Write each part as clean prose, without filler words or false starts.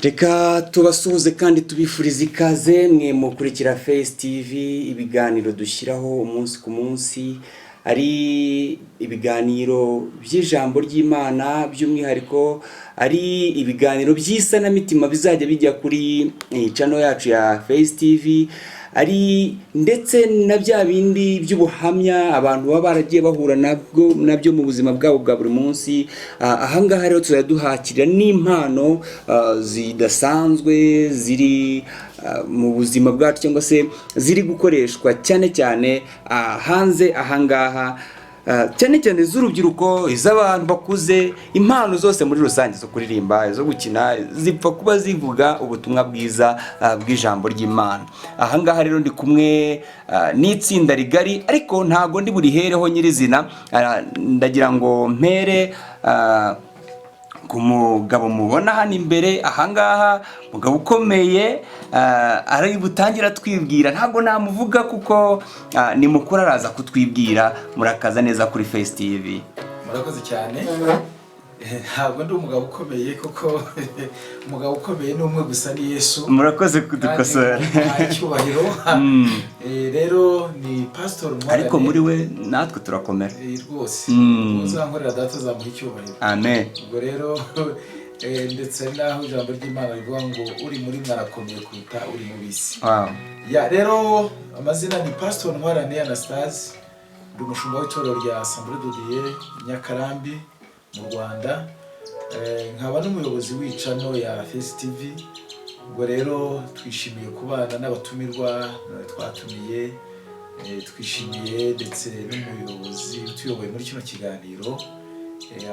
Reka tubasuhuze kandi tubifuriza ikaze mwe mukurikira Face TV, ibiganiro dushyiraho umunsi ku munsi, ari ibiganiro by'ijambo ry'Imana, by'umwihariko ari ibiganiro by'isanamitima bizajya bijya kuri channel yacu ya Face TV, ari ndetse na bya bindi by'ubuhamya abantu baba baragiye bahura nabyo mu buzima bwabo bwa buri munsi. Ahangaha rero tuzaduhakira n'impano zidasanzwe ziri mu buzima bwacu cyangwa se ziri gukoreshwa cyane cyane hanze ahangaha, cyane cyane z'urubyiruko, iz'abantu bakuze, impano zose muri rusange zo kuririmba, zo gukina, zipfa kuba zivuga ubutumwa bwiza bw'ijambo ry'Imana. Ahangaha rero ndi kumwe n'itsinda rigari, ariko ntago ndi burihereho nyirizina. Ndagira ngo mpere ku mugabo mubona hano imbere ahangaha, mugabo ukomeye, ari butangira twibwira. Ntago namuvuga kuko ni mukuru, araza kutwibwira. Murakaza neza kuri Face TV. Murakoze cyane. Ntabwo ndi umugabo ukomeye kuko umugabo ukomeye ni umwe gusa, ni Yesu. Murakoze kudukosora. Icyubahiro. Rero ni Pastor Mwari. Ariko muri we natwe turakomera. Rwose. Uzankorera data zamuha icyubahiro. Amen. Ubwo rero ndetse naho ijambo ry'Imana rivuga ngo uri muri mwarakomeye kuruta uri mu bisi. Wow. Ya rero amazina ni Pastor Mwari Anastase, ndi umushumba w'itorero rya Assemblée de Dieu Nyakarambi mu Rwanda, nkaba n'umuyobozi w'icano ya Face TV. Ubwo rero twishimiye kubana n'abatumirwa twatumiye, twishimiye ndetse n'umuyobozi utuyoboye muri kino kiganiro,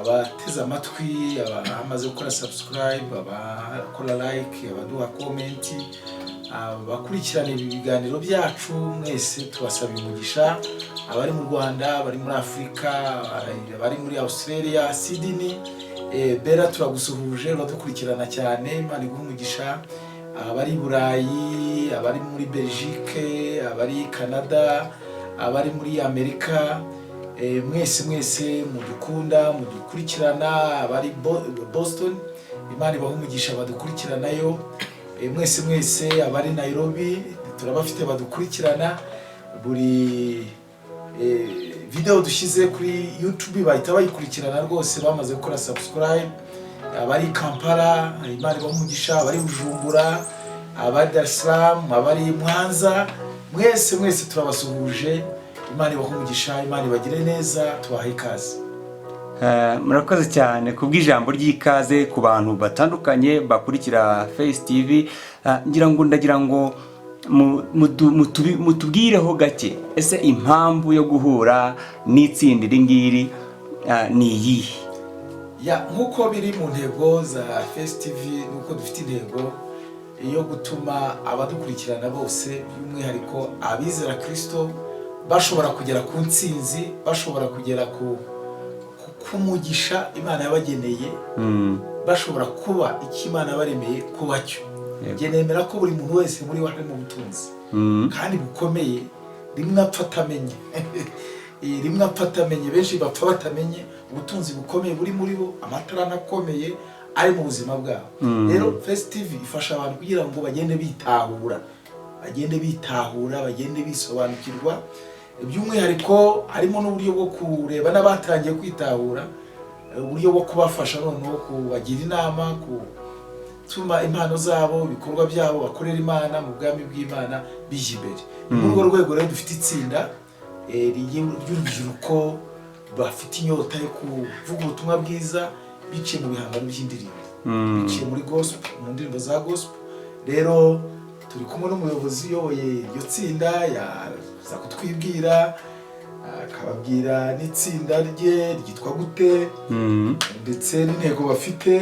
abateze amatwi, abamaze gukora subscribe, abakora like, abaduha comment, abakurikirana ibi biganiro byacu, mwese tubasaba umugisha. Abari mu Rwanda, abari muri Afrika, abari muri Australia, Sydney, Bera turagusuhuje, uradukurikirana cyane, Imana iguhe umugisha. abari Burayi, abari muri Belgique, abari Canada, abari muri Amerika, mwese mudukunda, mudukurikirana, abari Boston, Imana ibahe umugisha badukurikiranayo, mwese abari Nairobi turabafite badukurikirana, buri video dushyize kuri YouTube bahita bayikurikirana rwose bamaze gukora subscribe, abari Kampala, Imana ibahe umugisha, abari Bujumbura, abari Dar es Salaam, abari Mwanza, mwese turabasuhuje, Imana ibahe umugisha, Imana ibagire neza, tubahe ikaze. Murakoze cyane kubw'ijambo ry'ikaze ku bantu batandukanye bakurikira Face TV. Ndagira ngo mutubwireho gake, ese impamvu yo guhura n'itsinda ngiri ni iyihe? Nk'uko biri mu ntego za Face TV, nuko dufite intego yo gutuma abadukurikirana bose by'umwihariko abizera Kristo bashobora kugera ku ntsinzi, bashobora kugera ku mugisha Imana yabageneye, bashobora kuba icyo Imana yabaremeye kuba cyo. Nemera ko buri muntu wese muri we harimo ubutunzi kandi bukomeye, rimwe apfa atamenye, benshi bapfa batamenye ubutunzi bukomeye buri muri bo, amatarana akomeye ari mu buzima bwabo. Rero Face TV ifasha abantu kugira ngo bagende bitahura, bagende bisobanukirwa, by'umwihariko harimo n'uburyo bwo kureba n'abatangiye kwitahura, uburyo bwo kubafasha noneho kubagira inama, gutuma impano zabo, ibikorwa byabo bakorera Imana mu bwami bw'Imana bijya imbere. Muri urwo rwego rero dufite itsinda ry'urubyiruko bafite inyota yo kuvuga ubutumwa bwiza biciye mu bihangano by'indirimbo, biciye muri gospel, mu ndirimbo za gospel. Rero turi kumwe n'umuyobozi uyoboye iryo tsinda, yaza kutwibwira akababwira n'itsinda rye ryitwa gute, ndetse n'intego bafite,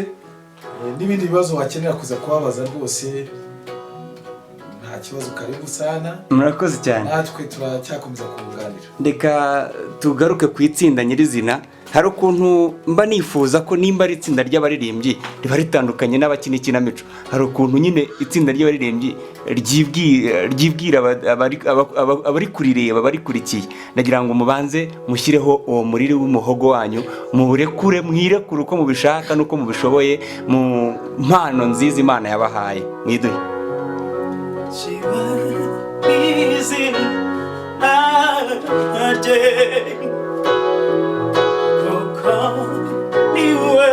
n'ibindi bibazo wakenera kuza kubabaza rwose nta kibazo. Karibu sana. Murakoze cyane. Natwe turacyakomeza kubuganira. Reka tugaruke ku itsinda nyirizina. Hari ukuntu mba nifuza ko nimba ari itsinda ry'abaririmbyi riba ritandukanye n'abakina ikinamico. Hari ukuntu nyine itsinda ry'abaririmbyi ryibwira abari kurireba, barikurikiye. Ndagira ngo mubanze mushyireho uwo muriri w'umuhogo wanyu, mwirekure uko mubishaka n'uko mubishoboye, mu mpano nziza Imana yabahaye. Mwiduhe. Niwe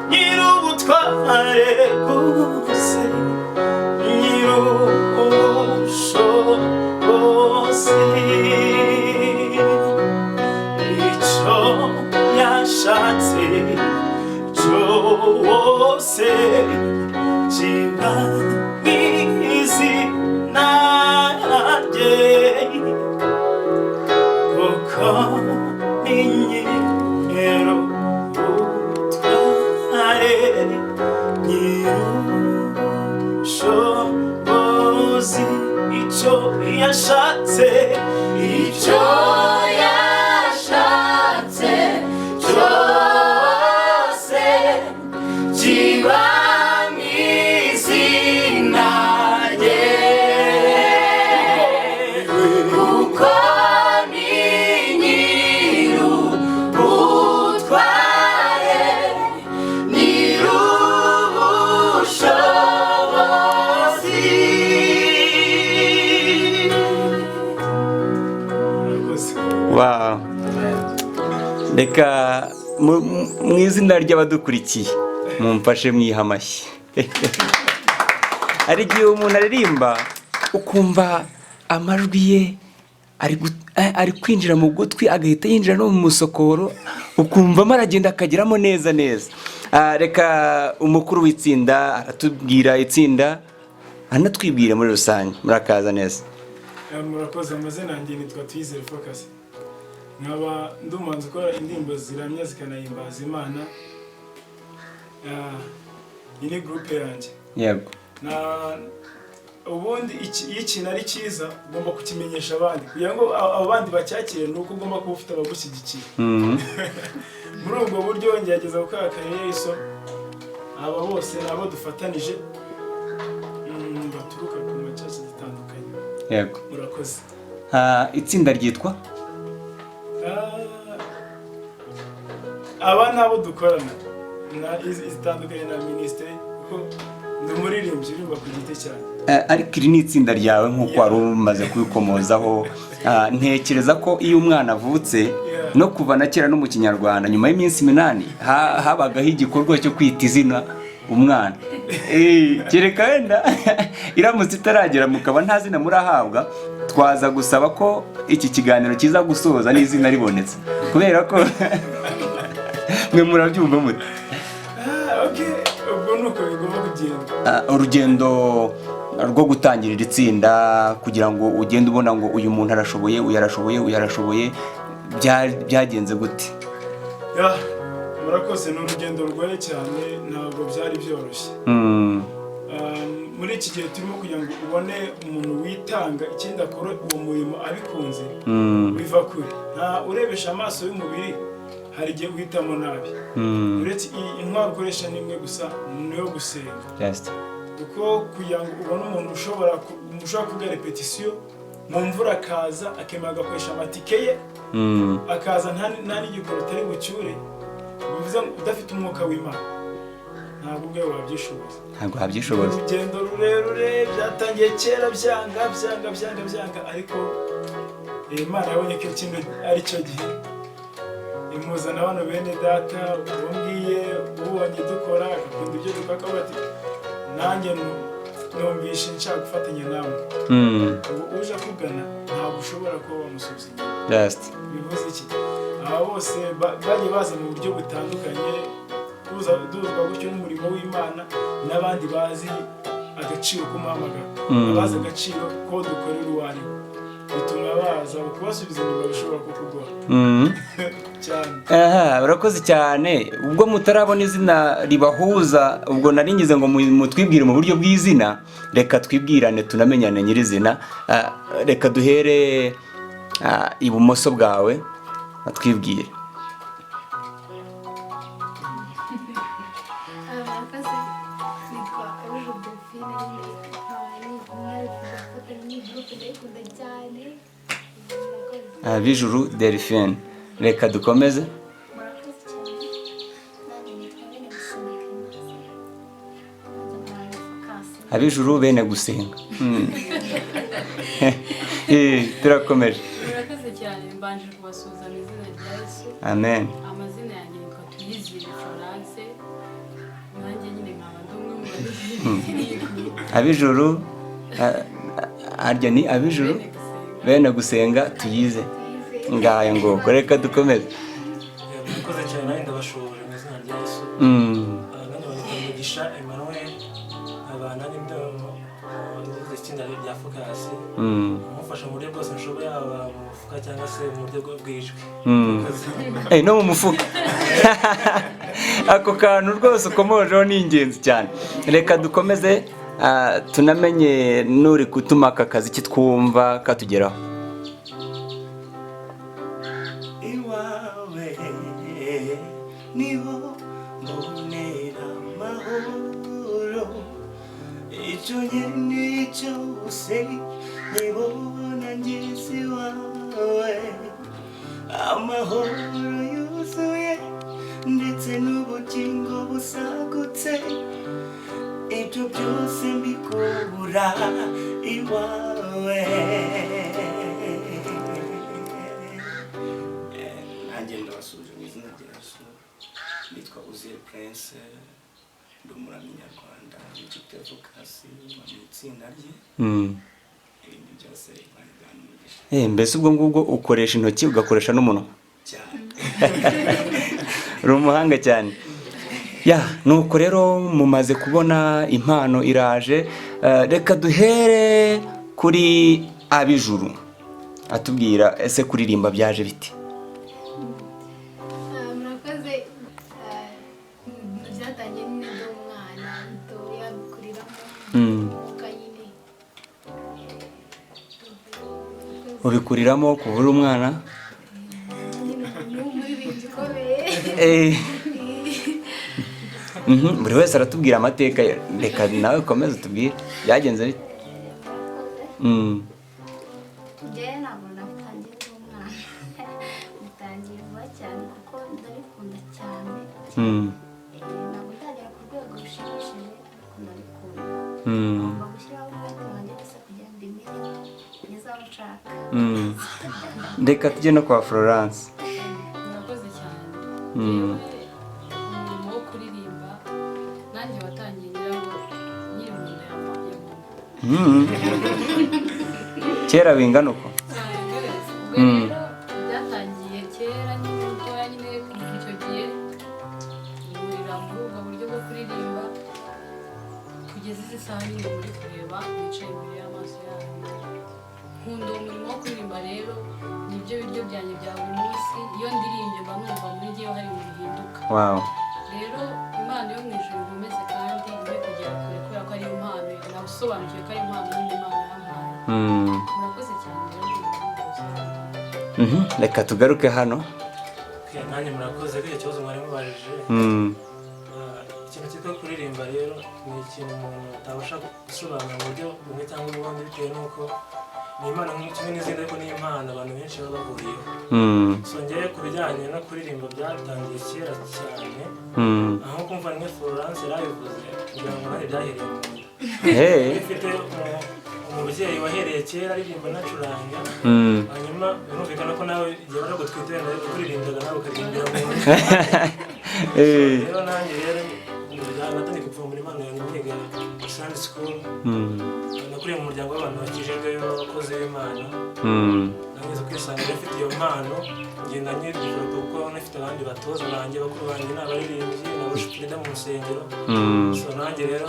nyir'ubutware bwose, nyir'ubushobozi, icyo yashatse cyose kiba nk'izina rye, kuko icyo yashatse cyose kiba mw'izina rye, kuko ni nyir'ubutware, nyir'ubushobozi. Wow. Reka mu izina ry'abadukurikiye mumfashe mwiha amashyi. Hari igihe umuntu aririmba ukumva amajwi ye ari kwinjira mu gutwi, agahita yinjira no mu musokoro, ukumva maragenda akageramo neza. Reka umukuru w'itsinda aratubwira itsinda, anatwibwire muri rusange. Murakaza neza. Murakoze. Amazina yanjye nitwa Tuyizere Focus, nkaba ndumanze ukora indirimbo ziramya zikanahimbaza Imana. Iyi ni groupe yanjye. Yego. Ubundi iyo ikintu ari cyiza ugomba kukimenyesha abandi kugira ngo abandi bacyakire, nuko ugomba kuba ufite abagushyigikiye. Muri ubwo buryo ngerageza gukora akarere iso aba bose nabo dufatanije, yego. murakoze. Itsinda ryitwa aba nabo dukorana zitandukanye na minisiteri kuko ndi umuririmbyi uririmba ku giti cyane. ariko iri ni itsinda ryawe nk'uko wari umaze kubikomozaho. Ntekereza ko iyo umwana avutse no kuva na kera no mu kinyarwanda nyuma y'iminsi 8 habagaho igikorwa cyo kwita izina umwana. Kereka wenda iramutse itaragera mukaba nta zina murahabwa, twaza gusaba ko iki kiganiro kiza gusoza n'izina ribonetse kubera ko mwe murabyumva mute? ubwo nuko bigomba kugenda. Urugendo rwo gutangira iri tsinda kugira ngo ugende ubona ngo uyu muntu arashoboye, uyu arashoboye, uyu arashoboye, byagenze gute? Murakoze, ni urugendo rwoye cyane, ntabwo byari byoroshye. Muri iki gihe turimo kugira ngo ubone umuntu witanga ikindi akora uwo murimo abikunze biva kure. Nta urebesha amaso y'umubiri hari igihe uhitamo nabi. Uretse intwaro ukoresha n'imwe gusa niyo gusenga. Kuko kugira ngo ubone umuntu ushobora kugira repetisiyo mu mvura akaza akemera agakoresha amatike ye akaza nta n'igikoro utari bucyure, bivuze ngo udafite umwuka w'Imana ntabwo ubwe wabyishoboza. Ntabwo wabyishoboza. Urugendo rurerure byatangiye kera byanga ariko Imana yabonye ko ikintu ari cyo gihe imuzana bano bene data ubongiye ubonye dukora akunda ibyo dukaka bati nanjye numvishe nshaka gufatanya nawe. Ubu uje kugana ntabwo ushobora kuba wamusubiza. Bivuze iki? Aba bose bagiye baza mu buryo butandukanye, duzwa gutyo n'umurimo w'Imana, n'abandi bazi agaciro k'umuhamagaro, abazi agaciro ko dukorera uwo ari we, bituma baza kubasubiza inyuma bishobora kukugora cyane. Urakoze cyane. Ubwo mutarabona izina ribahuza, ubwo nari ngize ngo mutwibwire mu buryo bw'izina, reka twibwirane tunamenyane nyirizina. Reka duhere ibumoso bwawe atwibwire. Bijuru Delphine. Reka dukomeze. Abijuru bene gusenga. Turakomeje. Murakoze cyane, mbanje kubasuhuza mu izina rya Yesu. Amen. Amazina yanjye yitwa Tuyizire Florence. Nanjye nyine nkaba ndi umwe mu Abijuru arya ni abijuru bene gusenga tuyize. Ngaya ngo reka dukomeze. Murakoze cyane, nanjye ndabashoboje mu izina rya Yesu. Nanjye bamugisha Emmanuel, abana n'ibyo itsinda rya Focus. Mufasha mu buryo bwose nshoboye, yaba mu mufuka cyangwa se mu buryo bw'ijwi. No mu mufuka. Ako kantu rwose ukomojeho ni ingenzi cyane. Reka dukomeze tunamenye nuri gutuma aka kazi kitwumva katugeraho. Iwawe niho mbonera amahoro, icyo nyine cyose nibona ngeze iwawe, amahoro yuzuye ndetse n'ubugingo busagutse, ibyo byose mbikura iwawe. Nanjye ndabasuje mu izina rya Yesu. Nitwa Uzir Prince, ndi umuramyi nyarwanda, inshuti ya Focus, mu itsinda rye. Ibindi byose bari mbese ubwo ngubwo ukoresha intoki ugakoresha n'umunwa cyane. Uri umuhanga cyane. Nuko rero mumaze kubona impano iraje. Reka duhere kuri Abijuru atubwira ese kuririmba byaje biti? Murakoze. Byatangiye n'indi umwana mutoya kuriramo nyine. Ubikuriramo kuva uri umwana? Umuririmbyi ukomeye. Buri wese aratubwira amateka ye. Reka nawe ukomeze utubwire byagenze bite? njyewe ntabwo nabitangiye n'umwana bitangiye vuba cyane kuko ndarikunda cyane ntabwo ndagera ku rwego rushimishije ariko ndarikunda ngomba gushyiraho umwete wanjye gusa kugira ngo imenye nizaba nshaka reka tujye no kwa Florence. murakoze cyane umurimo wo kuririmba nanjye watangiye nyirawo nyiri mu nda ya mama. Kera bingana uko? ubwo rero byatangiye kera nyine mutoya nyine kuva icyo gihe ngurira muri ubwo buryo bwo kuririmba kugeza izi saha nyine muri kureba nicaye imbere y'amaso yanyu. Nkunda uwo murimo wo kuririmba rero nibyo biryo byanjye bya buri munsi. Iyo ndirimbye mba numva muri njyewe hari ibintu bihinduka. Wow. Rero Imana yo mu ijuru ikomeze kandi ibe kugera kure kubera ko ari impano nagusobanukiwe ko ari impano nyine Imana yampaye. Murakoze cyane rero Reka tugaruke hano. nanjye murakoze ko ikibazo mwari mubajije. Ikintu cyitwa kuririmba rero ni ikintu umuntu atabasha gusobanura mu buryo bumwe cyangwa ubundi bitewe n'uko ni impano kimwe n'izindi ariko ni impano abantu benshi baba bahuriyeho. So njyewe ku bijyanye no kuririmba byatangiye kera cyane aho kumva nimwe Florence yarabivuze kugira ngo nanjye byahereye mu nda. Bifite umubyeyi wahereye kera aririmba anacuranga hanyuma birumvikana ko nawe igihe bari gutwita wenda kuririmbaga nawe ukaririmbira mu nda. Rero nanjye rero natangiye gupfumura impano yanjye niga Sunday school. Nakuriye mu muryango w'abantu bakijijweyo abakozi b'Imana. Nageze kwisanga afite iyo mpano ngenda nyidevelopa kuko nafite abandi batoza banjye bakuru banjye n'abaririmbyi n'abashipirida mu rusengero. So nanjye rero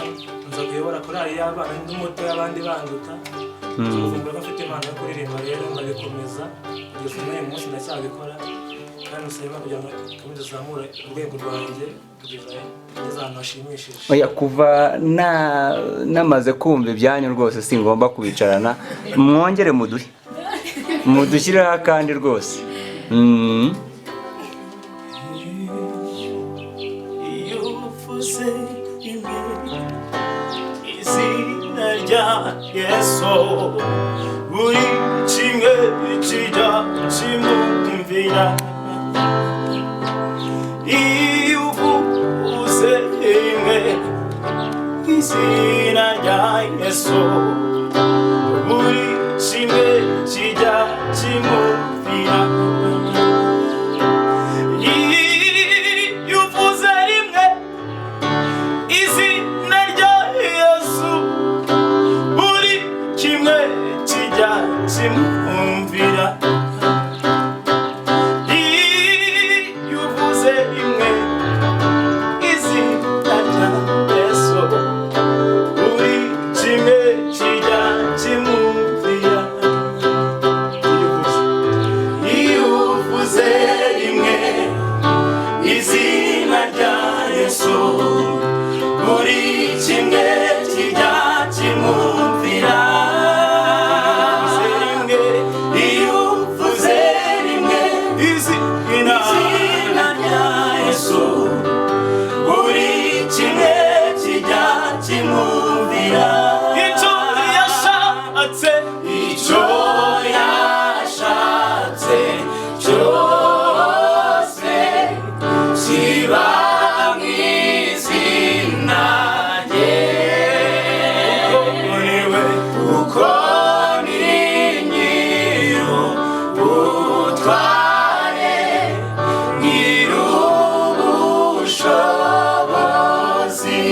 nza kuyobora korali y'abana n'umuto y'abandi banduta. Nzavumbura ko afite impano yo kuririmba rero ndabikomeza kugeza n'uyu munsi ndacyabikora kandi usaba kugira ngo kameze zamura urwego rwanjye kugeza ahantu hashimishije. Oya kuva namaze kumva ibyanyu rwose singomba kubicarana mwongere mudushyirireho kandi rwose. Iyo uvuze izina rya Yesu buri kimwe kijya kimwumvira. Iyo uvuze izina rya Yesu buri kimwe kijya kimwumvira. Iyo uvuze rimwe izina rya Yesu buri kimwe kijya kimwumvira. Iyo uvuze rimwe izina rya Yesu buri kimwe kijya kimwumvira. Iyo uvuze rimwe izina rya Yesu buri kimwe kijya kimwumvira. Iyo uvuze rimwe izina rya Yesu buri kimwe kijya kimwumvira. Icyo yashatse cyose kiba mu izina rye. Kuko ni nyir'ubutware nyir'ubushobozi.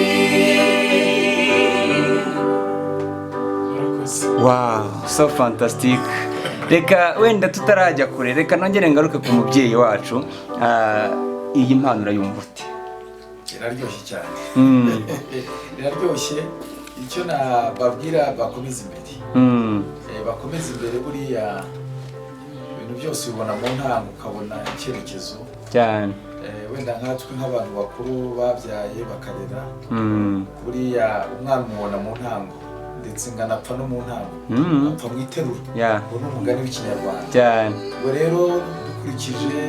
Wow, so fantastic. Reka wenda tutarajya kure reka nongere ngaruke ku mubyeyi wacu. Iyi mpano urayumva ute? iraryoshye cyane. Iraryoshye. Icyo nababwira bakomeza imbere. Bakomeza imbere buriya ibintu byose ubona mu ntango ukabona icyerekezo cyane. Wenda nkatwe nk'abantu bakuru babyaye bakarera buriya umwana umubona mu ntango ndetse nganapfa no mu ntango apfa mu iterura. Uwo ni umugani w'ikinyarwanda cyane. Ubwo rero dukurikije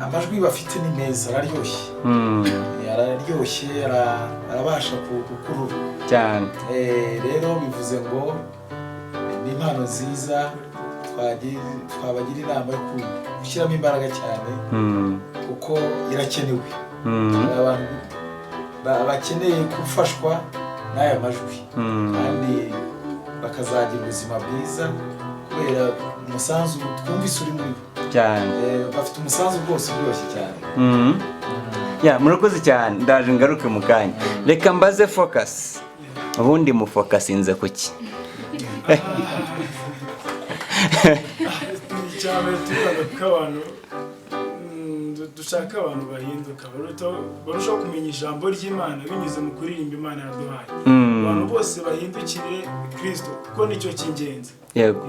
amajwi bafite ni meza araryoshye. Araryoshye arabasha gukurura cyane. Rero bivuze ngo ni impano nziza twabagira inama yo gushyiramo imbaraga cyane kuko irakenewe. Hari abantu bakeneye gufashwa n'aya majwi kandi bakazagira ubuzima bwiza kubera umusanzu twumvise uri muri bo cyane. Bafite umusanzu rwose uryoshye cyane. Murakoze cyane, ndaje ngaruke mu kanya. Reka mbaze focus, ubundi mufokasinze kuki? cyane tubona ko abantu dushaka abantu bahinduka barushaho kumenya ijambo ry'Imana binyuze mu kuririmba Imana yaduhaye. Abantu bose bahindukire Kristo kuko nicyo cy'ingenzi. Yego.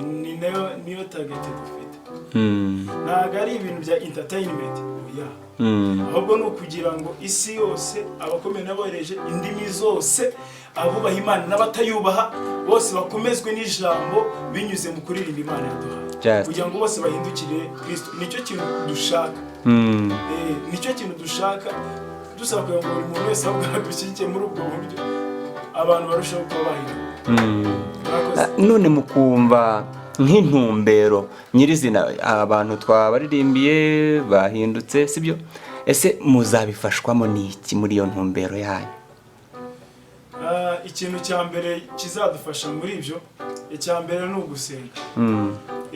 Niyo target dufite. Ntabwo ari ibintu bya entertainment. Ahubwo ni ukugira ngo isi yose, abakomeye n'abohereje, indimi zose, abubaha Imana n'abatayubaha bose bakomezwe n'ijambo binyuze mu kuririmba Imana yaduhaye. Kugira ngo bose bahindukire Kristo. Nicyo kintu dushaka. Nicyo kintu dushaka, dusaba kugira ngo buri muntu wese ahubwo adushyigikiye muri ubwo buryo abantu barushaho kuba bahinduka. None mukumva nk'intumbero nyirizina abantu twabaririmbiye bahindutse, sibyo? Ese muzabifashwamo n'iki muri iyo ntumbero yayo? Ikintu cya mbere kizadufasha muri ibyo, icya mbere ni ugusenga.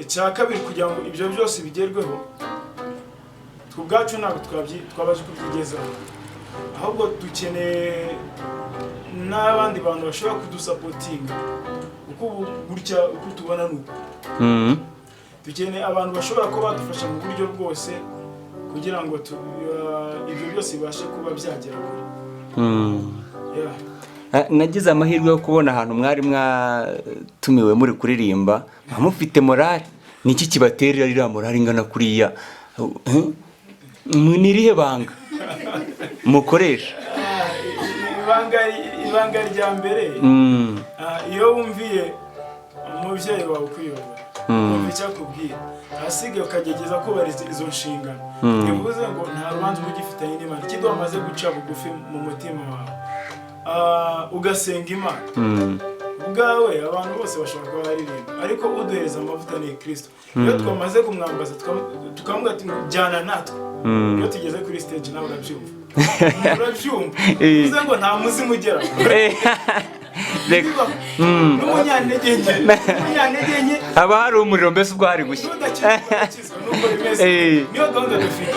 Icya kabiri kugira ngo ibyo byose bigerweho, ubwacu ntabwo twabaje kubyigezaho, ahubwo dukeneye n'abandi bantu bashobora kudusapotinga uko gutya uko tubona nuko. Dukeneye abantu bashobora kuba badufasha mu buryo bwose kugira ngo ibyo byose bibashe kuba byagera kure. Nagize amahirwe yo kubona ahantu mwari mwatumiwe muri kuririmba, mufite morale. Niki kibaterera ririya morale ingana kuriya? Nirihe banga mukoresha? Ibanga rya mbere, iyo wumviye umubyeyi wawe ukuyobora, wumva icyo akubwira, ahasigaye ukagegeza kubahiriza izo nshingano. Bivuze ngo nta rubanza uba ugifitanye n'Imana, ikindi wamaze guca bugufi mu mutima wawe ugasenga Imana ubwawe, abantu bose bashobora kuba baririmba, ariko uduhereza amavuta ni Kristo. Iyo twamaze kumwambaza tukamubwira ati jyana natwe, iyo tugeze kuri stage nawe urabyumva. Bivuze ngo nta muzimu ugera n'umunyantege nke haba hari umuriro, mbese ubwo hari gushya. Niyo gahunda dufite.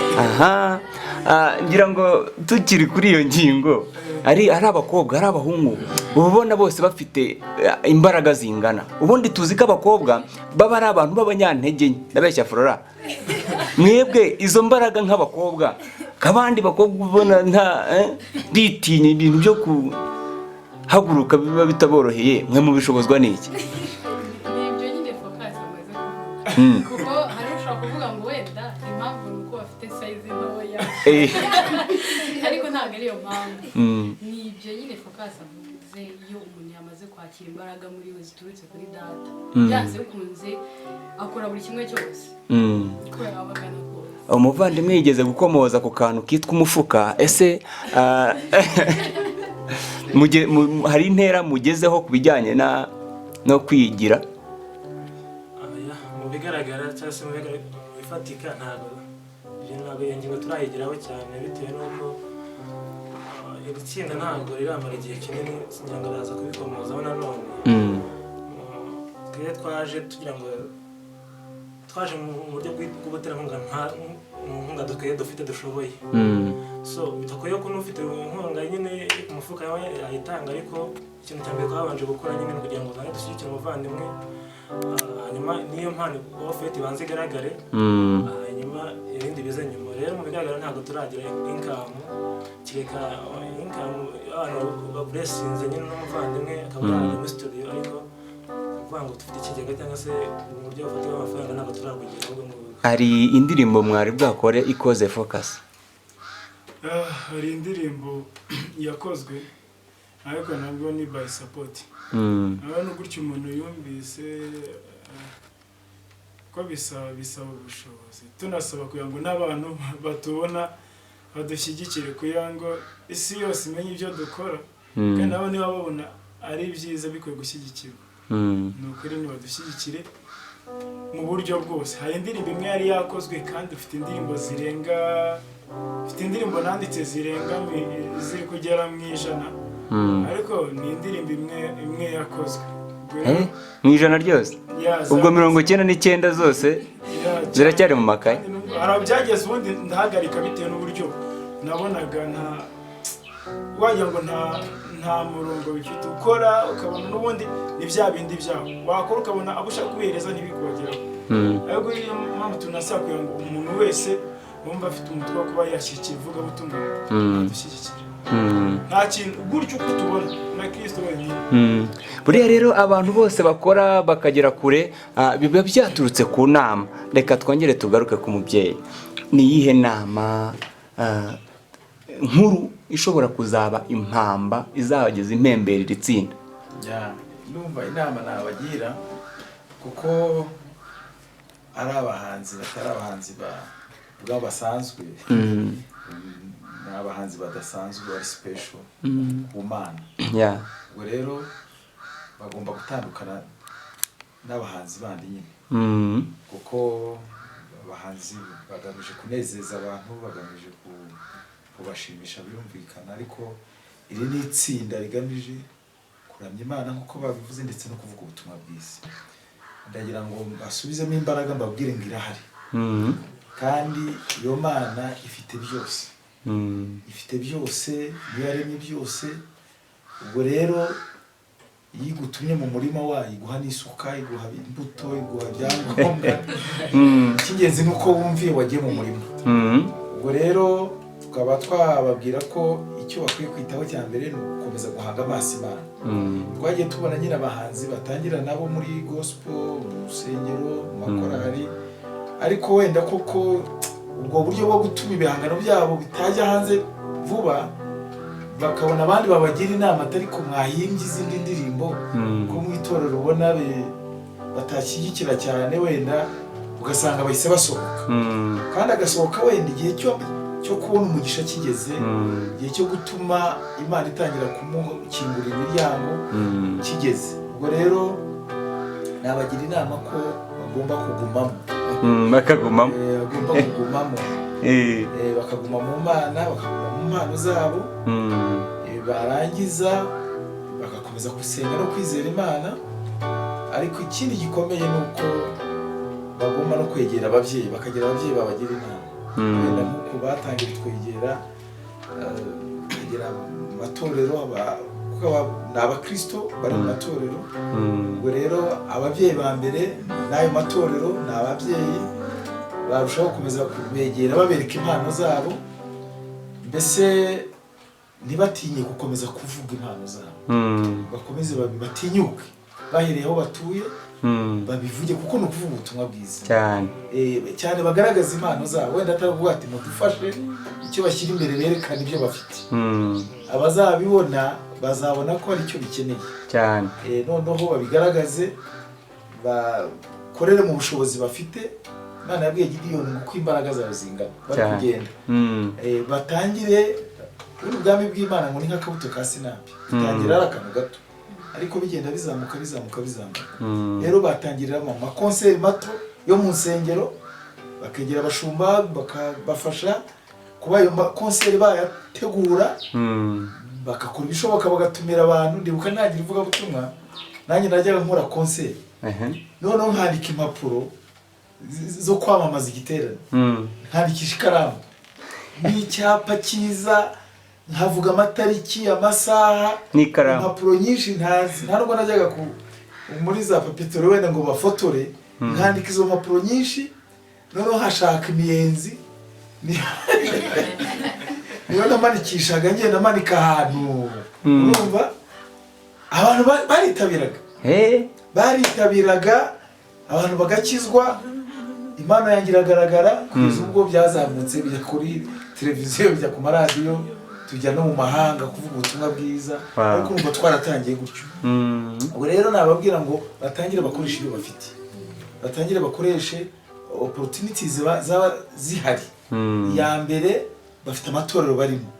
Ngira ngo tukiri kuri iyo ngingo, ari abakobwa, ari abahungu, ubona bose bafite imbaraga zingana. Ubundi tuzi ko abakobwa baba ari abantu b'abanyantege nke. Ndabeshya Flora? Mwebwe izo mbaraga nk'abakobwa, kabandi bakobwa ubona nta bitinya ibintu byo kuhaguruka biba bitaboroheye, mwe mubishobozwa n'iki? Nibyo nyine focus amaze kuvuga. Kuko hari ushobora kuvuga ngo wenda impamvu ni uko bafite size ntoya, ariko ntabwo ariyo mpamvu. Nibyo nyine focus avuze, iyo umuntu yamaze kwakira imbaraga muri we ziturutse kuri data, byanze bikunze akora buri kimwe cyose. Kubera abagana kose. Umuvandimwe yigeze gukomoza ku kantu kitwa umufuka. Ese hari intera mugezeho ku bijyanye no kwigira? Mu bigaragara cyangwa se mu bifatika ntabwo iyo ngingo turayigeraho cyane, bitewe n'uko iri tsinda ntabwo riramara igihe kinini, sinjya araza kubikomozaho nanone. Twebwe twaje mu buryo bw'ubuterankunga nkunga dufite dushoboye. So bitakoye ko n'ufite inkunga nyine ku mufuka yawe yayitanga, ariko ikintu cya mbere twabanje gukora nyine kugira ngo uzane dushyigikire umuvandimwe, hanyuma niyo mpano ufite ibanze igaragare, hanyuma ibindi bize nyuma. Rero mu bigaragara ntabwo turagira income, kereka income abantu baburesinze nyine n'umuvandimwe akaba ari muri studio, ariko kuvuga ngo dufite ikigega cyangwa se uburyo bufatika amafaranga ntabwo turabugira. Hari indirimbo mwari bwakore ikoze focus? Hari indirimbo yakozwe ariko nabwo ni by support. Abantu gutyo umuntu yumvise ko bisaba ubushobozi. Tunasaba kugira ngo n'abantu batubona badushyigikire, kugira ngo isi yose imenye ibyo dukora, kandi nabo niba babona ari byiza bikwiye gushyigikirwa. ni ukuri nibadushyigikire mu buryo bwose. Hari indirimbo imwe yari yakozwe kandi ufite indirimbo zirenga, ufite indirimbo nanditse zirenga ziri kugera mu 100, ariko ni indirimbo imwe yakozwe mu 100 ryose. Ubwo 99 zose ziracyari mu makaye. Hari byageze ubundi ndahagarika bitewe n'uburyo nabonaga wagira ngo nta murongo bifite ukora, ukabona n'ubundi ni bya bindi byawe wakora ukabona abo ushaka kubihereza ntibikubageraho. Ariko iyo mpamvu tunasaba kugira ngo umuntu wese wumva afite umutwe wo kuba yashyikira ivugabutumwa adushyigikire. Nta kintu gutyo uko tubona na Kristo wenyine. Buriya rero abantu bose bakora bakagera kure biba byaturutse ku nama. Reka twongere tugaruke ku mubyeyi. Ni iyihe nama nkuru ishobora kuzaba impamba izageza impembere itsinda? Numva inama nabagira kuko ari abahanzi batari abahanzi basanzwe, ni abahanzi badasanzwe bari special ku Mana. Ubwo rero bagomba gutandukana n'abahanzi bandi nyine, kuko abahanzi bagamije kunezeza abantu, bagamije kubashimisha birumvikana, ariko iri ni itsinda rigamije kuramya Imana nk'uko babivuze ndetse no kuvuga ubutumwa bwiza. Ndagira ngo basubizemo imbaraga mbabwire ngo irahari, kandi iyo Mana ifite byose, ifite byose, niyo yaremye byose. Ubwo rero iyo igutumye mu murima wayo iguha n'isuka, iguha imbuto, iguha ibyangombwa, icy'ingenzi ni uko wumviye wagiye mu murima. Ubwo rero tukaba twababwira ko icyo bakwiye kwitaho cya mbere ni ugukomeza guhanga amaso Imana. Twagiye tubona nyine abahanzi batangira nabo muri gospel, mu rusengero, mu makorari, ariko wenda koko ubwo buryo bwo gutuma ibihangano byabo bitajya hanze vuba, bakabona abandi babagira inama atari ko mwahimbye izindi ndirimbo ko mu itorero ubona batashyigikira cyane, wenda ugasanga bahise basohoka, kandi agasohoka wenda igihe cyo kubona umugisha kigeze, igihe cyo gutuma Imana itangira kumukingurira imiryango kigeze. Ubwo rero nabagira inama ko bagomba kugumamo, bakagumamo, bakaguma mu Mana, bakaguma mu mpano zabo, barangiza bagakomeza gusenga no kwizera Imana. Ariko ikindi gikomeye ni uko bagomba no kwegera ababyeyi, bakagira ababyeyi babagira inama. Wenda nk'uko batangiye twegera amatorero, kuko ni abakristo bari mu matorero. Ubwo rero ababyeyi ba mbere n'ayo matorero ni ababyeyi barushaho gukomeza kubegera, babereka impano zabo, mbese ntibatinye gukomeza kuvuga impano zabo, bakomeze batinyuke bahereye aho batuye, babivuge, kuko ni ukuvuga ubutumwa bwiza cyane, bagaragaza impano zabo, wenda ataravuga ati mudufashe, icyo bashyira imbere berekana ibyo bafite. Abazabibona bazabona ko ari cyo bikeneye cyane, noneho babigaragaze, bakorere mu bushobozi bafite. Imana yabwiye Gideyoni ngo uko imbaraga zawe zingana bari kugenda, batangire ubwami bw'Imana ngo ni nk'akabuto ka sinapi, bitangira ari akantu gato, ariko bigenda bizamuka. Rero batangirira mu makonseri mato yo mu nsengero, bakegera abashumba bakabafasha kuba ayo makonseri bayategura, bagakora ibishoboka, bagatumira abantu. Ndibuka nagira ivugabutumwa, nanjye najyaga nkora konseri, noneho nkandika impapuro zo kwamamaza igiterane, nkandikisha ikaramu n'icyapa cyiza, nkavuga amatariki, amasaha, impapuro nyinshi ntazi, nta nubwo najyaga muri za papetero wenda ngo bafotore, nkandika izo mpapuro nyinshi, noneho hashaka imiyenzi niyo namanikishaga, ngenda manika ahantu. Urumva abantu baritabiraga, abantu bagakizwa, impano yanjye iragaragara, kugeza ubwo byazamutse bijya kuri televiziyo, bijya ku maradiyo, tujya no mu mahanga kuvuga ubutumwa bwiza. Ariko urumva twaratangiye gutyo. Ubwo rero nababwira ngo batangire bakoreshe ibyo bafite, batangire bakoreshe opportunities zaba zihari. Ya mbere bafite amatorero barimo,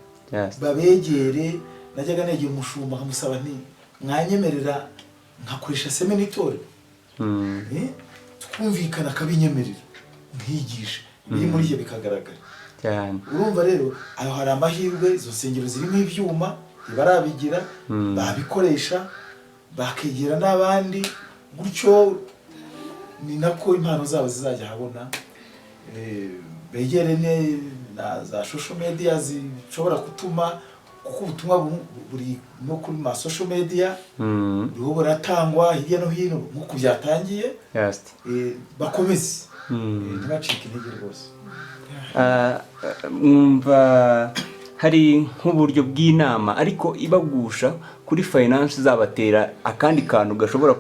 babegere. Najyaga negera umushumba nkamusaba nti mwanyemerera nkakoresha seminitore twumvikana akabinyemerera nkigisha ibiri muri iyo bikagaragara cyane. urumva rero aho hari amahirwe, izo nsengero zirimo ibyuma ntibarabigira, babikoresha bakegera n'abandi, gutyo ni nako impano zabo zizajya habona. Begere na za social media zishobora gutuma, kuko ubutumwa buri no kuri ma social media buriho buratangwa hirya no hino nk'uko byatangiye. Bakomeze ntibacike intege rwose. Mwumva hari nk'uburyo bw'inama ariko ibagusha kuri finance zabatera akandi kantu gashobora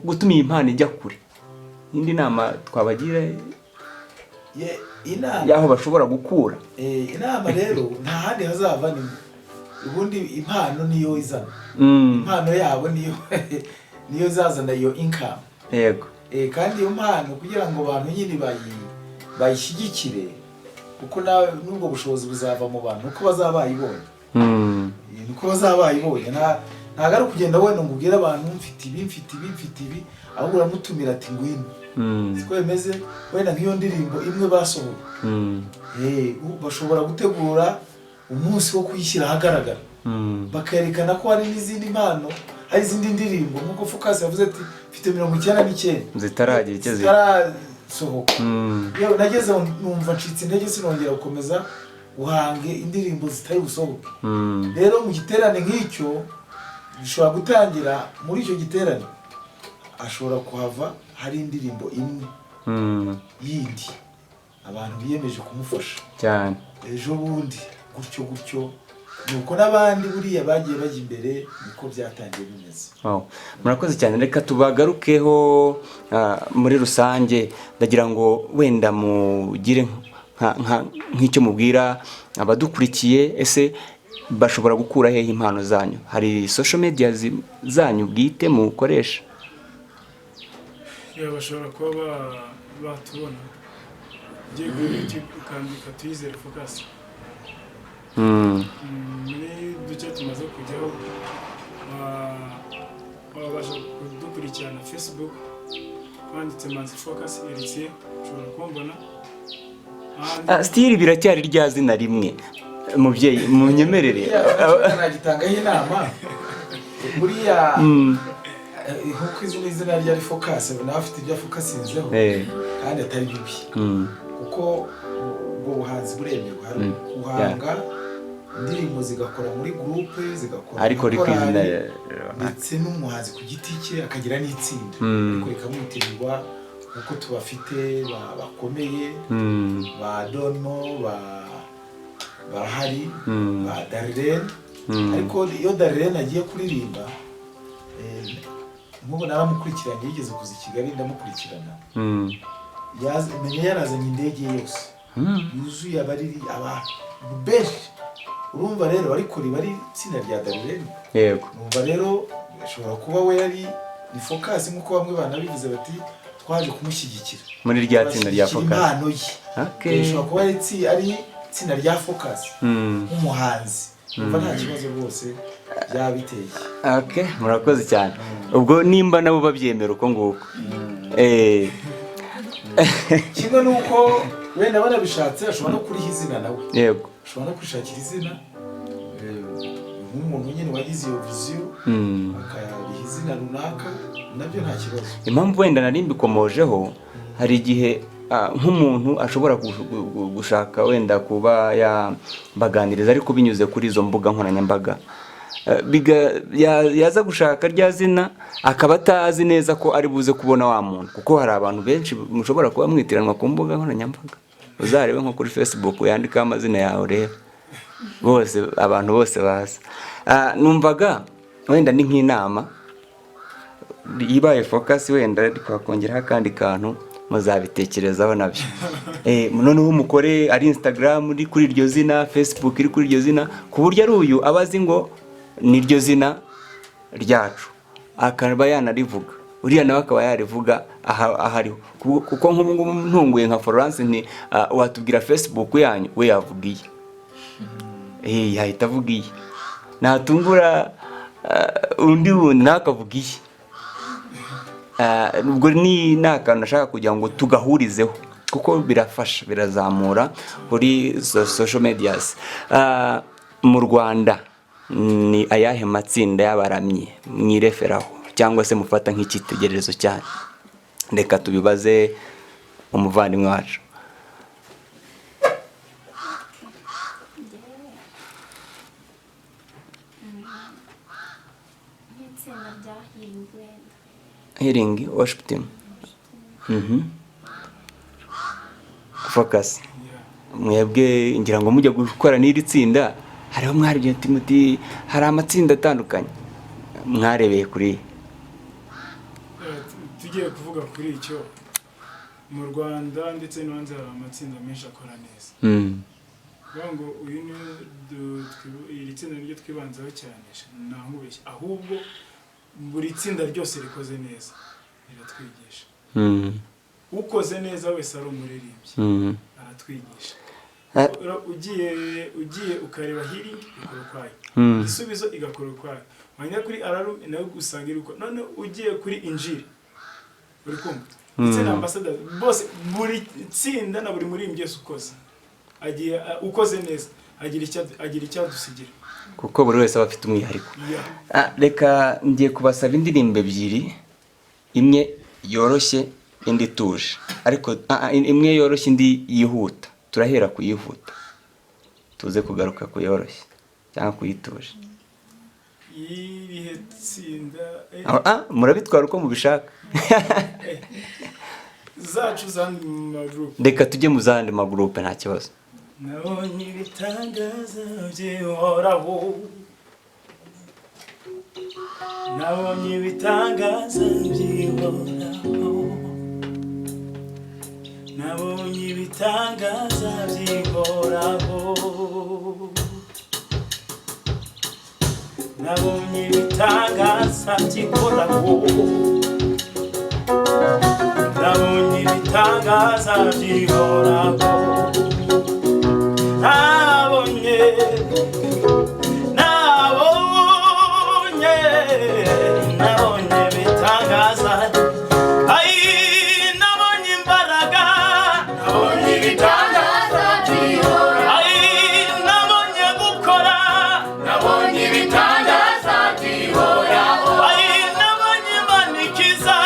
gutuma iyi impano ijya kure? Indi nama twabagira yaho bashobora gukura? Inama rero nta handi hazava, ni ubundi impano niyo izana, impano yabo niyo zazana iyo income. Yego. Kandi iyo mpano kugira ngo abantu nyine bayishyigikire, kuko n'ubwo bushobozi buzava mu bantu uko bazaba bayibonye. Nuko bazaba bayibonye, ntabwo ari ukugenda wenda ngo ubwire abantu mfite ibi, ahubwo uramutumira ati ngwino. Siko bimeze, wenda nk'iyo ndirimbo imwe basohoye, bashobora gutegura umunsi wo kuyishyira ahagaragara, bakerekana ko hari n'izindi mpano, hari izindi ndirimbo nk'uko Focus yavuze ati mfite 99 zitaragira icyo zitarasohoka. Yewe nageze numva ncitse intege, sinongera gukomeza guhange indirimbo zitari gusohoka. Rero mu giterane nk'icyo bishobora gutangira, muri icyo giterane ashobora kuhava hari indirimbo imwe yindi abantu biyemeje kumufasha cyane ejo bundi, gutyo nuko n'abandi buriya bagiye bajya imbere, niko byatangiye bimeze. Murakoze cyane. Reka tubagarukeho muri rusange, ndagira ngo wenda mugire nk'icyo mubwira abadukurikiye. Ese bashobora gukura hehe impano zanyu? Hari social media zanyu bwite mukoresha? Bashobora kuba batubona ugiye kuri YouTube ukandika Tuyizere Focus. Muri duce tumaze kujyaho, wabasha kudukurikirana Facebook wanditse Manzi Focus Eritie, ushobora kumbona. Still biracyari rya zina rimwe, mubyeyi munyemerere nagitangaho inama buriya nkuko izina rya Focus, nawe afite ibyo focusinzeho kandi atari bibi, kuko ubwo buhanzi buremerwa, hari guhanga indirimbo zigakora muri groupe, zigakora ariko rikizina ndetse n'umuhanzi ku giti cye akagira n'itsinda, ariko rikamwitirirwa uko tubafite bakomeye, ba Dono, bahari, ba Darlene. Ariko iyo Darlene agiye kuririmba, nk'ubu naramukurikiranye, yigeze kuza i Kigali ndamukurikirana, menye yarazanye indege yose yuzuye abariri abantu benshi. Urumva rero ariko bari itsinda rya Darlene. Yego. Numva rero ashobora kuba we yari ni Focus, nk'uko bamwe banabivuze bati twaje kumushyigikira muri rya tsinda rya Focus. Impano ye ashobora kuba ari itsinda rya Focus nk'umuhanzi. Numva nta kibazo rwose byabiteye. Murakoze cyane. Ubwo nimba nabo babyemera uko nguko. Kimwe nuko wenda banabishatse ashobora no kuriha izina nawe. Yego. Ashobora no kwishakira izina, nk'umuntu nyine wagize iyo viziyo akayabiha izina runaka, nabyo nta kibazo. Impamvu wenda nari mbikomojeho, hari igihe nk'umuntu ashobora gushaka wenda kuba yabaganiriza ariko binyuze kuri izo mbuga nkoranyambaga, yaza gushaka rya zina akaba atazi neza ko ari buze kubona wa muntu, kuko hari abantu benshi mushobora kuba mwitiranwa ku mbuga nkoranyambaga. Uzarebe nko kuri Facebook yandika amazina yawe, rero bose abantu bose baza. Numvaga wenda ni nk'inama ibaye Focus, wenda twakongeraho akandi kantu muzabitekerezaho nabyo. Noneho umukore ari Instagram iri kuri iryo zina, Facebook iri kuri iryo zina, ku buryo ari uyu abazi ngo ni iryo zina ryacu, akaba yanarivuga, uriya nawe akaba yarivuga ahariho. Kuko nk'ubu ntunguye nka Florence nti watubwira Facebook yanyu, we yavugiye yahita avugiye. Natungura undi wundi nakavuga iki ubwo ni akantu nashaka kugira ngo tugahurizeho kuko birafasha birazamura kuri social medias. Mu Rwanda ni ayahe matsinda y'abaramyi mwireferaho cyangwa se mufata nk'icyitegererezo cyane? Reka tubibaze umuvandimwe wacu. nk'itsinda rya Healing worship team. Focus. Mwebwe ngira ngo mujya gukora n'iri tsinda, hariho mwaribye muti hari amatsinda atandukanye mwarebeye kuri tugiye kuvuga kuri icyo mu Rwanda ndetse no hanze hari amatsinda menshi akora neza. Ngo uyu ni iri tsinda ryo twibanzaho cyane nahubeshye, ahubwo buri tsinda ryose rikoze neza riratwigisha. Ukoze neza wese ari umuririmbyi aratwigisha. Ugiye ukareba healing ikora kwayo, isubizo igakora kwayo, wanya kuri ararum nawe usanga iri uko. None ugiye kuri injiri uri kumva ndetse na ambassador bose, buri tsinda na buri muririmbyi wese agiye ukoze neza agira icyadusigira kuko buri wese aba afite umwihariko. Reka ngiye kubasaba indirimbo ebyiri, imwe yoroshye indi tuje, ariko imwe yoroshye indi yihuta. Turahera kuyihuta tuze kugaruka kuyoroshye cyangwa kuyituje. irihe tsinda murabitwara uko mubishaka. zacu zandi magroup. Reka tujye mu zandi magroup nta kibazo. Nabonye ibitangaza by'ihoraho, nabonye ibitangaza by'ihoraho, nabonye ibitangaza by'ihoraho, nabonye ibitangaza by'ihoraho, nabonye ibitangaza by'ihoraho, nabonye ibitangaza, nabonye imbaraga, nabonye ibitangaza by'ihoraho, nabonye gukora, nabonye ibitangaza by'ihoraho, nabonye imanikiza,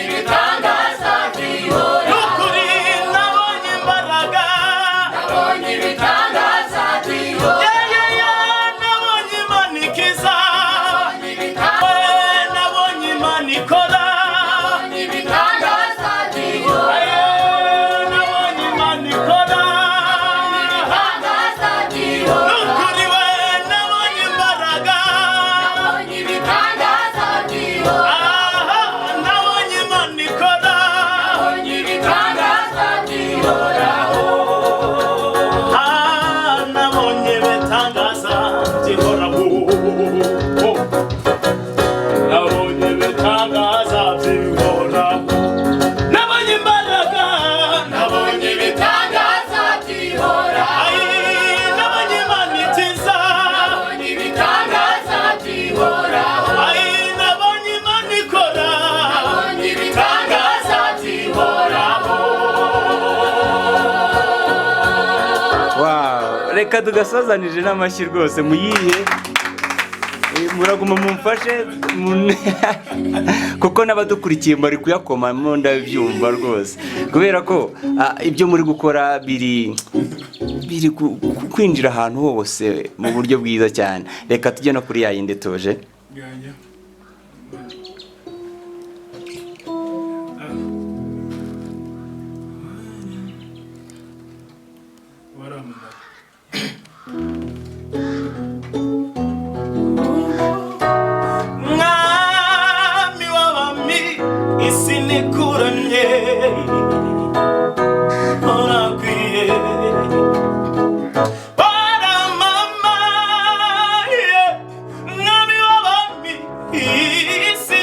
ibitangaza by'ihoraho, n'ukuri nabonye imbaraga, nabonye ibitangaza by'ihoraho, nabonye imanikiza, nabonye imanikora, nabonye ibitangaza by'ihoraho, nabonye imanikora, ibitangaza by'ihoraho, n'ukuri we nabonye imbaraga, nabonye ibitangaza by'ihoraho, nabonye imanikora, nabonye ibitangaza by'ihoraho, nabonye ibitangaza by'ihoraho, nabonye ibitangaza by'ihoraho, nabonye imbaraga, nabonye ibitangaza by'ihoraho, nabonye imanitiza, nabonye ibitangaza by'ihoraho, nabonye imanikora, nabonye ibitangaza by'ihoraho. Wow, reka tugasazanije n'amashyi rwose muyihe. Muraguma mumfashe kuko n'abadukurikiye bari kuyakoma mu ndabyumva rwose, kubera ko ibyo muri gukora biri kwinjira ahantu hose mu buryo bwiza cyane. Reka tujye no kuri yayindi tuje. Ganya. Waramuna. Mwami w'abami isi nikuranye, orakwiye baramama, mwami w'abami isi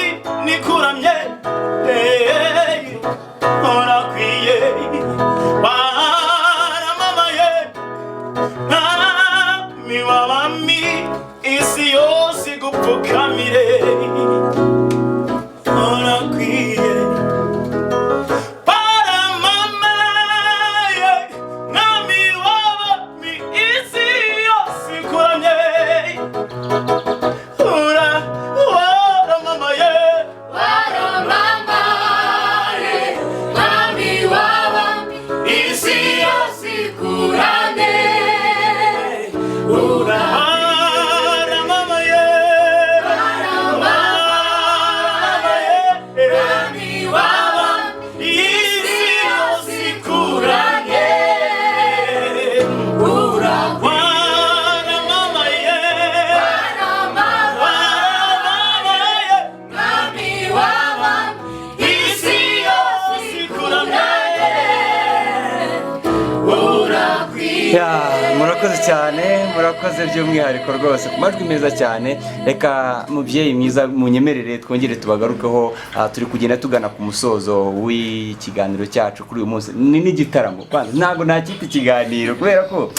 murakoze cyane, murakoze by'umwihariko rwose ku majwi meza cyane. Reka mubyeyi mwiza munyemerere twongere tubagarukeho, turi kugenda tugana ku musozo w'ikiganiro cyacu kuri uyu munsi. Ni n'igitaramo kwanza, ntabwo nakita ikiganiro kubera ko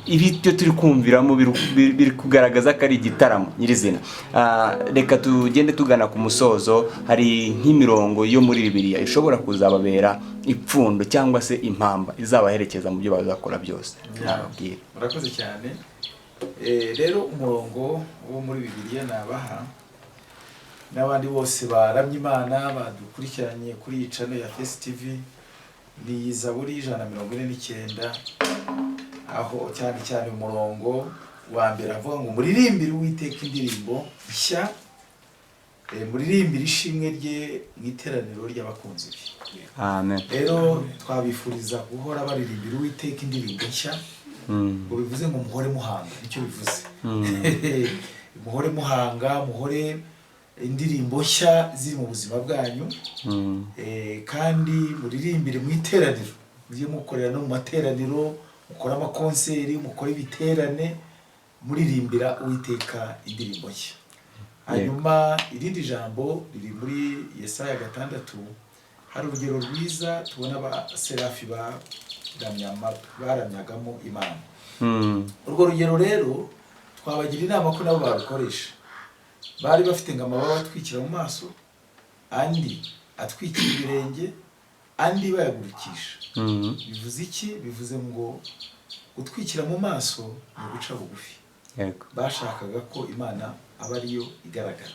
ibyo turi kumviramo biri kugaragaza ko ari igitaramo nyirizina. Reka tugende tugana ku musozo. Hari nk'imirongo yo muri Bibiliya ishobora kuzababera ipfundo cyangwa se impamba izabaherekeza mu byo bazakora byose. Nababwira. Murakoze cyane. Rero umurongo wo muri Bibiliya nabaha n'abandi bose baramye Imana badukurikiranye kuri iyi channel ya Face TV ni Zaburi 149, aho cyane cyane umurongo wa mbere avuga ngo muririmbire Uwiteka indirimbo nshya, muririmbire ishimwe rye mu iteraniro ry'abakunzi be. Amen. Rero twabifuriza guhora baririmbira Uwiteka indirimbo nshya, ngo bivuze ngo muhore muhanga, nicyo bivuze. Muhore muhanga, muhore indirimbo nshya ziri mu buzima bwanyu, kandi muririmbire mu iteraniro, mujye mukorera no mu materaniro, mukora amakonseri, mukora ibiterane, muririmbira Uwiteka indirimbo nshya. Hanyuma irindi jambo riri muri Yesaya 6, hari urugero rwiza tubona abaserafi baramyagamo Imana. Urwo rugero rero twabagira inama ko nabo barukoresha. Bari bafite ngo amababa atwikira mu maso, andi atwikira ibirenge, andi bayagurukisha. Bivuze iki? Bivuze ngo gutwikira mu maso ni guca bugufi. Bashakaga ko Imana aba ariyo igaragara,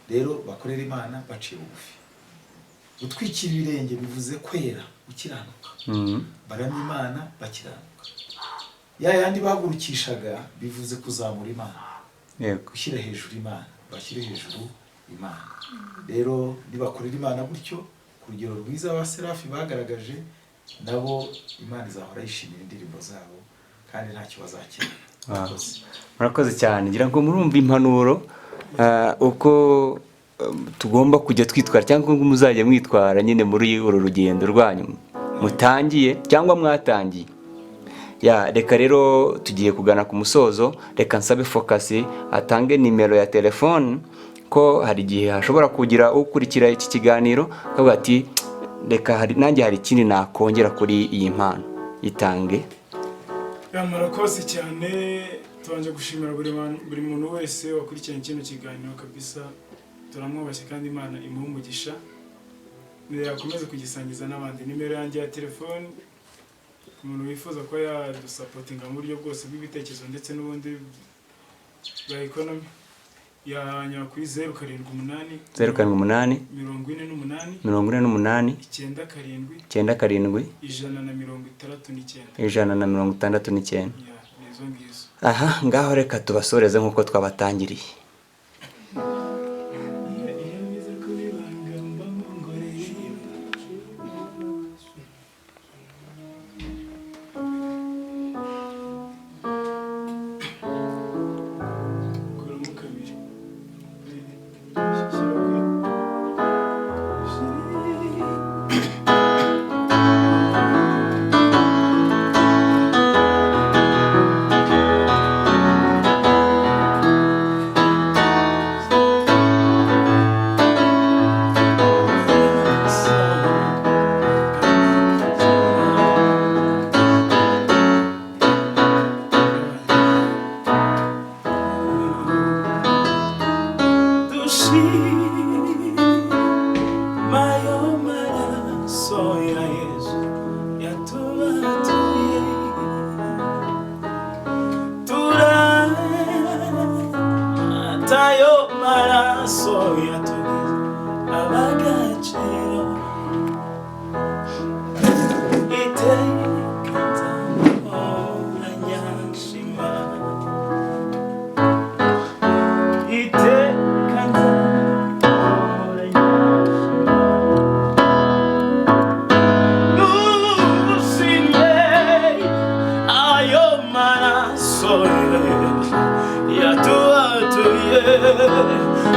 rero bakorera Imana baciye bugufi. Gutwikira ibirenge bivuze kwera, gukiranuka. Baramya Imana bakiranuka. Ya yandi bagurukishaga bivuze kuzamura Imana, gushyira hejuru Imana, bashyire hejuru Imana. Rero nibakorera Imana gutyo ku rugero rwiza abaserafi bagaragaje, nabo Imana izahora yishimira indirimbo zabo kandi ntacyo bazakira. Murakoze cyane. Ngira ngo murumva impanuro uko tugomba kujya twitwara cyangwa ngo muzajya mwitwara nyine muri uru rugendo rwanyu mutangiye cyangwa mwatangiye. Reka rero tugiye kugana ku musozo. Reka nsabe Focus atange nimero ya telefone, ko hari igihe hashobora kugira ukurikira iki kiganiro akavuga ati reka nanjye hari ikindi nakongera kuri iyi mpano. Itange. Murakoze cyane. Tubanje gushimira buri muntu wese wakurikiranye kino kiganiro kabisa. Turamwubashye kandi Imana imuhe umugisha. Yakomeze kugisangiza n'abandi. Nimero yanjye ya telefone umuntu wifuza ko yadusapotinga mu buryo bwose bw'ibitekerezo ndetse n'ubundi bwa economy yanya kuri 078 078 48 97 169. Aha, ngaho reka tubasoreze nk'uko twabatangiriye.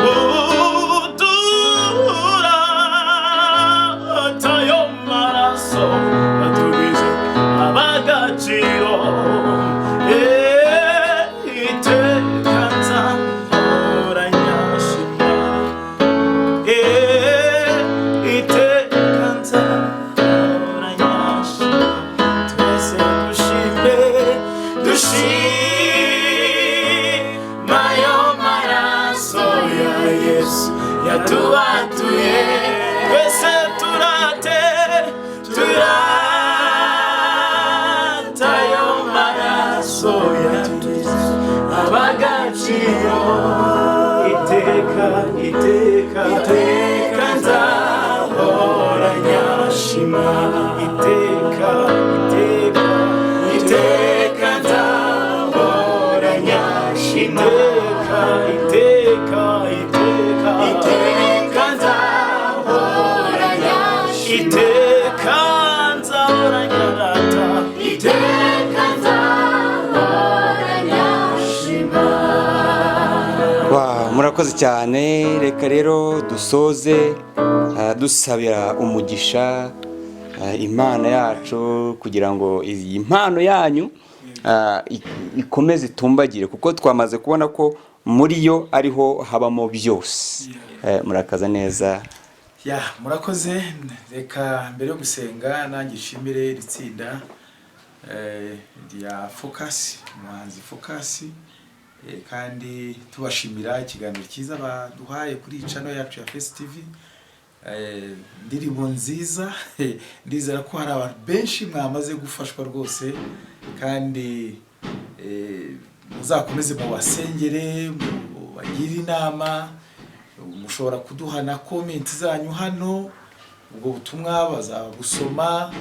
Oh, Yesu yatubatuye twese turate ayo maraso yatugize ab'agaciro iteka iteka iteka nzahora nyashima iteka iteka iteka nzahora nyashima iteka iteka iteka nzahora nyashima iteka nzahora nyarata iteka nzahora nyashima. Murakoze cyane. Reka rero dusoze dusabira umugisha Imana yacu kugira ngo iyi mpano yanyu ikomeze itumbagire, kuko twamaze kubona ko muri yo ariho habamo byose. Murakaza neza. Murakoze. Reka mbere yo gusenga nanjye nshimire iri tsinda rya Focus, umuhanzi Focus, kandi tubashimira ikiganiro cyiza baduhaye kuri channel yacu ya Face TV. Ndirimbo nziza, ndizera ko hari abantu benshi mwamaze gufashwa rwose, kandi muzakomeze mu basengere, bagire inama, mushobora kuduha na comment zanyu hano, ubwo butumwa bazabusoma.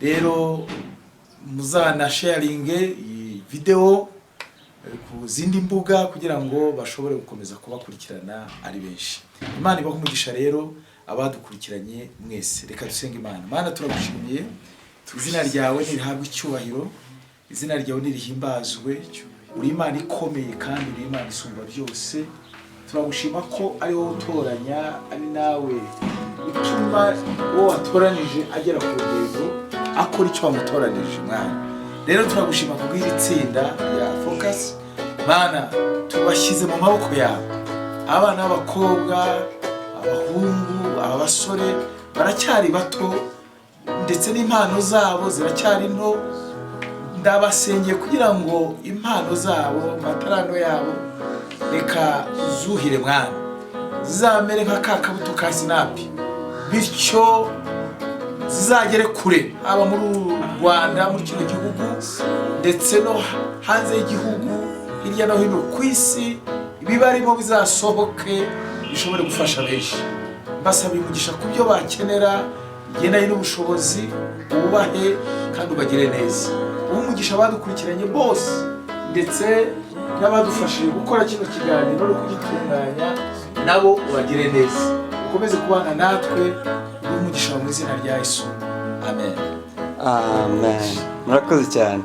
Rero muzana sharing iyi video ku zindi mbuga kugira ngo bashobore gukomeza kubakurikirana ari benshi. Imana ibahe umugisha rero abadukurikiranye mwese. Reka dusenge Imana. Mana, turagushimiye, izina ryawe nirihabwe icyubahiro, izina ryawe nirihimbazwe. Uri Imana ikomeye kandi uri Imana isumba byose. Turagushima ko ari wowe utoranya, ari nawe utuma uwo watoranije agera ku rwego akora icyo wamutoranije. Mwana, rero turagushima kubw'iri tsinda ya Focus. Mana, tubashyize mu maboko yawe. Abana b'abakobwa, abahungu, abasore baracyari bato, ndetse n'impano zabo ziracyari nto. Ndabasengeye kugira ngo impano zabo, amatarano yabo, reka zuhire Mwana, zizamere nka ka kabuto ka sinapi, bityo zizagere kure, haba muri Rwanda, muri kino gihugu, ndetse no hanze y'igihugu, hirya no hino ku isi. Ibibarimo bizasohoke, bishobore gufasha benshi. Mbasaba umugisha ku byo bakenera, bigendanye n'ubushobozi, ubahe kandi ubagire neza. Umugisha badukurikiranye bose, ndetse n'abadufashije gukora kino kiganiro no kugitunganya, nabo ubagire neza. Ukomeze kubana natwe, umugisha mu izina rya Yesu. Amen. Amen. Murakoze cyane.